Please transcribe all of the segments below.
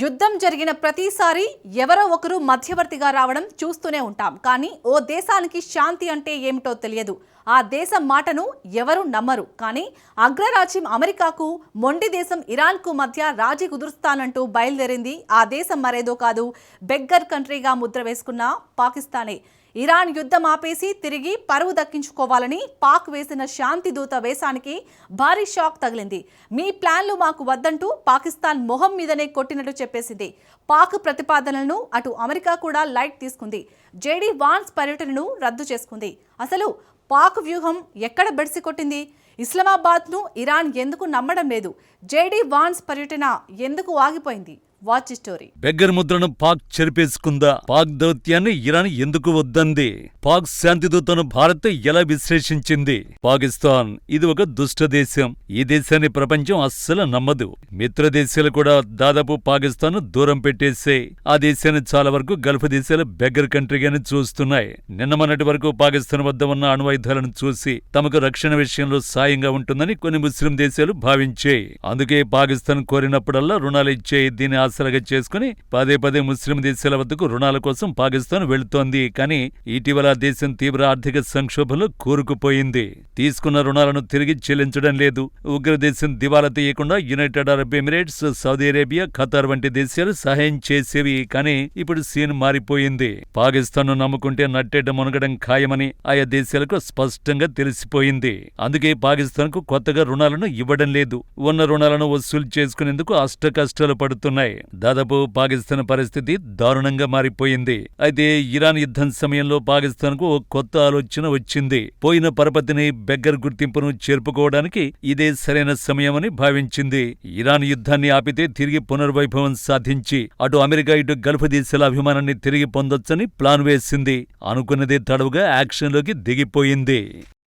యుద్ధం జరిగిన ప్రతిసారి ఎవరో ఒకరు మధ్యవర్తిగా రావడం చూస్తూనే ఉంటాం. కానీ ఓ దేశానికి శాంతి అంటే ఏమిటో తెలియదు. ఆ దేశం మాటను ఎవరు నమ్మరు. కానీ అగ్రరాజ్యం అమెరికాకు, మొండి దేశం ఇరాన్కు మధ్య రాజీ కుదురుస్తానంటూ బయలుదేరింది. ఆ దేశం మరేదో కాదు, బెగ్గర్ కంట్రీగా ముద్ర వేసుకున్న పాకిస్తానే. ఇరాన్ యుద్ధం ఆపేసి తిరిగి పరువు దక్కించుకోవాలని పాక్ వేసిన శాంతి దూత వేషానికి భారీ షాక్ తగిలింది. మీ ప్లాన్లు మాకు వద్దంటూ పాకిస్తాన్ మొహం మీదనే కొట్టినట్టు చెప్పేసింది. పాక్ ప్రతిపాదనలను అటు అమెరికా కూడా లైట్ తీసుకుంది. జేడీ వాన్స్ పర్యటనను రద్దు చేసుకుంది. అసలు పాక్ వ్యూహం ఎక్కడ బెడిసి కొట్టింది? ఇస్లామాబాద్ను ఇరాన్ ఎందుకు నమ్మడం లేదు? జేడీ వాన్స్ పర్యటన ఎందుకు ఆగిపోయింది? Watch story. బెగ్గర్ ముద్రను పాక్ చెరిపేసుకుందా? పాక్ దౌత్యాన్ని ఇరాన్ ఎందుకు వద్దంది? పాక్ శాంతి దూతను భారత్ ఎలా విశ్లేషించింది? పాకిస్తాన్ ఇది ఒక దుష్ట దేశం. ఈ దేశాన్ని ప్రపంచం అస్సలు నమ్మదు. మిత్ర దేశాలు కూడా దాదాపు పాకిస్తాన్ దూరం పెట్టేసే. ఆ దేశాన్ని చాలా వరకు గల్ఫ్ దేశాలు బెగ్గర్ కంట్రీగానే చూస్తున్నాయి. నిన్న మొన్నటి వరకు పాకిస్తాన్ వద్ద ఉన్న అణ్వాయుధాలను చూసి తమకు రక్షణ విషయంలో సాయంగా ఉంటుందని కొన్ని ముస్లిం దేశాలు భావించాయి. అందుకే పాకిస్తాన్ కోరినప్పుడల్లా రుణాలు ఇచ్చే దీని ఆసరాగా చేసుకుని పదే పదే ముస్లిం దేశాల వద్దకు రుణాల కోసం పాకిస్తాన్ వెళుతోంది. కానీ ఇటీవల దేశం తీవ్ర ఆర్థిక సంక్షోభంలో కూరుకుపోయింది. తీసుకున్న రుణాలను తిరిగి చెల్లించడం లేదు. ఉగ్రదేశం దివాలా తీయకుండా United Arab Emirates, Saudi Arabia, Qatar వంటి దేశాలు సహాయం చేసేవి. కానీ ఇప్పుడు సీన్ మారిపోయింది. పాకిస్తాన్ ను నమ్ముకుంటే నట్టేట మునగడం ఖాయమని ఆయా దేశాలకు స్పష్టంగా తెలిసిపోయింది. అందుకే పాకిస్తాన్ కు కొత్తగా రుణాలను ఇవ్వడం లేదు. ఉన్న రుణాలను వసూలు చేసుకునేందుకు అష్టకష్టాలు పడుతున్నాయి. దాదాపు పాకిస్తాన్ పరిస్థితి దారుణంగా మారిపోయింది. అయితే ఇరాన్ యుద్ధం సమయంలో పాకిస్తాన్ కు ఓ కొత్త ఆలోచన వచ్చింది. పోయిన పరపతిని, బెగ్గర్ గుర్తింపును చేర్పుకోవడానికి ఇదే సరైన సమయమని భావించింది. ఇరాన్ యుద్ధాన్ని ఆపితే తిరిగి పునర్వైభవం సాధించి అటు అమెరికా, ఇటు గల్ఫ్ దేశాల అభిమానాన్ని తిరిగి పొందొచ్చని ప్లాన్ వేసింది. అనుకున్నదే తడవుగా యాక్షన్లోకి దిగిపోయింది.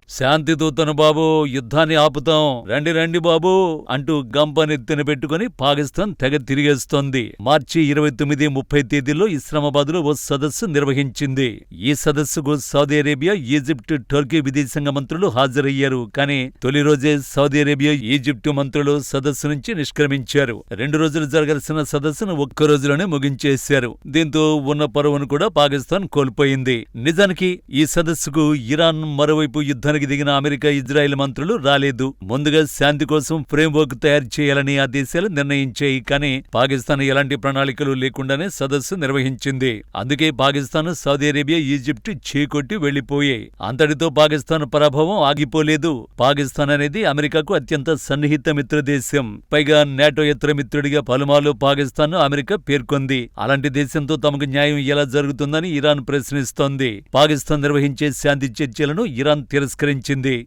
శాంతి దూతను బాబు, యుద్ధాన్ని ఆపుతాం, రండి రండి బాబు అంటూ గంపనెత్తిన పెట్టుకుని పాకిస్తాన్ తెగ తిరిగేస్తోంది. మార్చి 29, 30 తేదీల్లో ఇస్లామాబాద్లో ఓ సదస్సు నిర్వహించింది. ఈ సదస్సుకు సౌదీ అరేబియా, ఈజిప్ట్, టర్కీ విదేశాంగ మంత్రులు హాజరయ్యారు. కానీ తొలి రోజే సౌదీ అరేబియా, ఈజిప్టు మంత్రులు సదస్సు నుంచి నిష్క్రమించారు. 2 రోజులు జరగాల్సిన సదస్సును ఒక్క రోజులోనే ముగించేశారు. దీంతో ఉన్న పరువును కూడా పాకిస్తాన్ కోల్పోయింది. నిజానికి ఈ సదస్సుకు ఇరాన్, మరోవైపు యుద్ధానికి దిగిన అమెరికా, ఇజ్రాయెల్ మంత్రులు రాలేదు. ముందుగా శాంతి కోసం ఫ్రేమ్వర్క్ తయారు చేయాలని ఆ దేశాలు నిర్ణయించాయి. కానీ పాకిస్తాన్ ఎలాంటి ప్రణాళికలు లేకుండానే సదస్సు నిర్వహించింది. అందుకే పాకిస్తాన్, సౌదీ అరేబియా, ఈజిప్ట్ చేకొట్టి వెళ్లిపోయాయి. అంతటితో పాకిస్తాన్ పరాభవం ఆగిపోలేదు. పాకిస్తాన్ అనేది అమెరికాకు అత్యంత సన్నిహిత మిత్ర దేశం. పైగా నాటో ఇతర మిత్రుడిగా పలుమార్లు పాకిస్తాన్ అమెరికా పేర్కొంది. అలాంటి దేశంతో తమకు న్యాయం ఎలా జరుగుతుందని ఇరాన్ ప్రశ్నిస్తోంది. పాకిస్తాన్ నిర్వహించే శాంతి చర్చలను ఇరాన్ తిరస్కరించింది.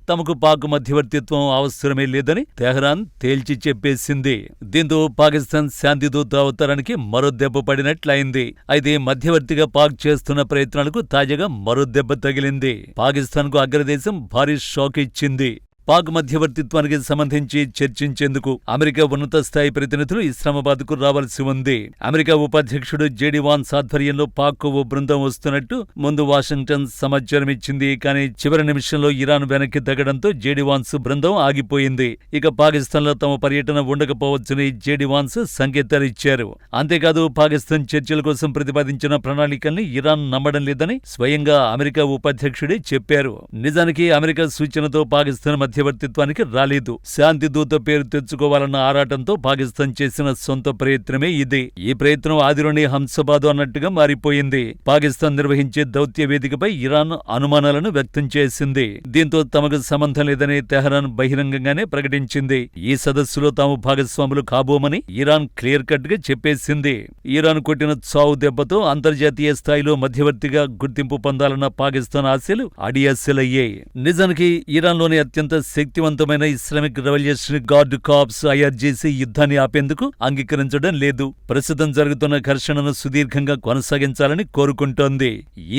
తమకు పాక్ మధ్యవర్తిత్వం అవసరమే లేదని తెహ్రాన్ తేల్చి చెప్పేసింది. దీంతో పాకిస్తాన్ శాంతి దూత అవతారానికి మరో దెబ్బ పడినట్లయింది. అయితే మధ్యవర్తిగా పాక్ చేస్తున్న ప్రయత్నాలకు తాజాగా మరో దెబ్బ తగిలింది. పాకిస్తాన్ కు అగ్రదేశం భారీ షాక్ ఇచ్చింది. పాక్ మధ్యవర్తిత్వానికి సంబంధించి చర్చించేందుకు అమెరికా ఉన్నత స్థాయి ప్రతినిధులు ఇస్లామాబాద్ కు రావాల్సి ఉంది. అమెరికా ఉపాధ్యక్షుడు జేడీ వాన్స్ ఆధ్వర్యంలో పాక్ ఓ బృందం వస్తున్నట్టు ముందు వాషింగ్టన్ సమాచారం ఇచ్చింది. కానీ చివరి నిమిషంలో ఇరాన్ వెనక్కి తగ్గడంతో జేడీ వాన్స్ బృందం ఆగిపోయింది. ఇక పాకిస్తాన్ లో తమ పర్యటన ఉండకపోవచ్చని జేడీ వాన్స్ సంకేతాలిచ్చారు. అంతేకాదు పాకిస్తాన్ చర్చల కోసం ప్రతిపాదించిన ప్రణాళికల్ని ఇరాన్ నమ్మడం లేదని స్వయంగా అమెరికా ఉపాధ్యక్షుడే చెప్పారు. నిజానికి అమెరికా సూచనతో పాకిస్తాన్ మధ్యవర్తిత్వానికి రాలేదు. శాంతి దూత పేరు తెచ్చుకోవాలన్న ఆరాటంతో పాకిస్తాన్ చేసిన సొంత ప్రయత్నమే ఇది. ఈ ప్రయత్నం ఆదిలోని హంసబాదు అన్నట్టుగా మారిపోయింది. పాకిస్తాన్ నిర్వహించే దౌత్య వేదికపై ఇరాన్ అనుమానాలను వ్యక్తం చేసింది. దీంతో తమకు సంబంధం లేదని తెహ్రాన్ బహిరంగంగానే ప్రకటించింది. ఈ సదస్సులో తాము భాగస్వాములు కాబోమని ఇరాన్ క్లియర్ కట్ గా చెప్పేసింది. ఇరాన్ కొట్టిన చావు దెబ్బతో అంతర్జాతీయ స్థాయిలో మధ్యవర్తిగా గుర్తింపు పొందాలన్న పాకిస్తాన్ ఆశలు అడియాశలయ్యాయి. నిజానికి ఇరాన్లోని అత్యంత శక్తివంతమైన Islamic revolutionary guard corps IRGC యుద్ధాన్ని ఆపేందుకు అంగీకరించడం లేదు. ప్రస్తుతం జరుగుతున్న ఘర్షణను సుదీర్ఘంగా కొనసాగించాలని కోరుకుంటోంది.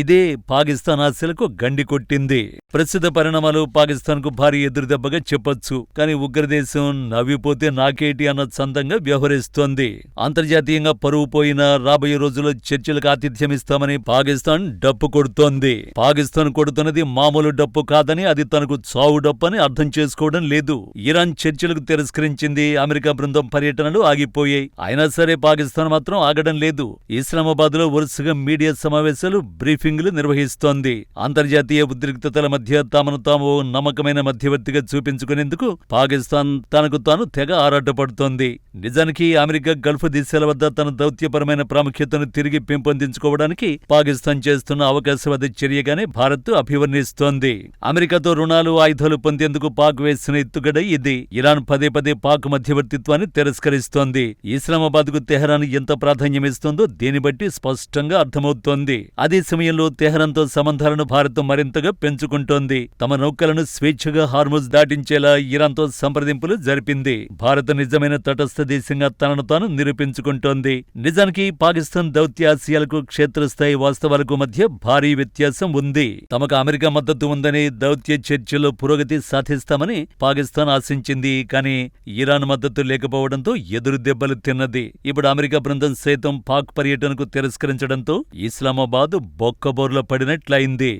ఇదే పాకిస్తాన్ ఆశలకు గండి కొట్టింది. ప్రస్తుత పరిణామాలు పాకిస్తాన్ కు భారీ ఎదురుదెబ్బగా చెప్పొచ్చు. కానీ ఉగ్రదేశం నవ్విపోతే నాకేటి అన్న చందంగా వ్యవహరిస్తోంది. అంతర్జాతీయంగా పరువు పోయిన రాబోయే రోజుల్లో చర్చలకు ఆతిథ్యమిస్తామని పాకిస్తాన్ డప్పు కొడుతోంది. పాకిస్తాన్ కొడుతున్నది మామూలు డప్పు కాదని, అది తనకు చావు డప్పని అర్థం చేసుకోవడం లేదు. ఇరాన్ చర్చలకు తిరస్కరించింది. అమెరికా బృందం పర్యటనలు ఆగిపోయాయి. అయినా సరే పాకిస్తాన్ మాత్రం ఆగడం లేదు. ఇస్లామాబాద్ లో వరుసగా మీడియా సమావేశాలు, బ్రీఫింగ్లు నిర్వహిస్తోంది. అంతర్జాతీయ ఉద్రిక్తతల మధ్య తమను తాము నమ్మకమైన మధ్యవర్తిగా చూపించుకునేందుకు పాకిస్తాన్ తనకు తాను తెగ ఆరాటపడుతోంది. నిజానికి అమెరికా గల్ఫ్ దేశాల వద్ద తన దౌత్యపరమైన ప్రాముఖ్యతను తిరిగి పెంపొందించుకోవడానికి పాకిస్తాన్ చేస్తున్న అవకాశవాద చర్యగానే భారత్ అభివర్ణిస్తోంది. అమెరికాతో రుణాలు, ఆయుధాలు పొందేందుకు పాక్ వేసిన ఎత్తుగడ ఇది. ఇరాన్ పదే పదే పాక్ మధ్యవర్తిత్వాన్ని తిరస్కరిస్తోంది. ఇస్లామాబాద్ కు తెహరాన్ ఎంత ప్రాధాన్యమిస్తోందో దీన్ని బట్టి స్పష్టంగా అర్థమవుతోంది. అదే సమయంలో తెహరాన్తో సంబంధాలను భారత్ మరింతగా పెంచుకుంటోంది. తమ నౌకలను స్వేచ్ఛగా హార్ముజ్ దాటించేలా ఇరాన్తో సంప్రదింపులు జరిపింది. భారత్ నిజమైన తటస్థ దేశంగా తనను తాను నిరూపించుకుంటోంది. నిజానికి పాకిస్తాన్ దౌత్య ఆశయాలకు, క్షేత్రస్థాయి వాస్తవాలకు మధ్య భారీ వ్యత్యాసం ఉంది. తమకు అమెరికా మద్దతు ఉందని, దౌత్య చర్చల్లో పురోగతి సాధిస్తామని పాకిస్తాన్ ఆశించింది. కానీ ఇరాన్ మద్దతు లేకపోవడంతో ఎదురు దెబ్బలు తిన్నది. ఇప్పుడు అమెరికా బృందం సైతం పాక్ పర్యటనకు తిరస్కరించడంతో ఇస్లామాబాద్ బొక్కబోర్ల పడినట్లయింది.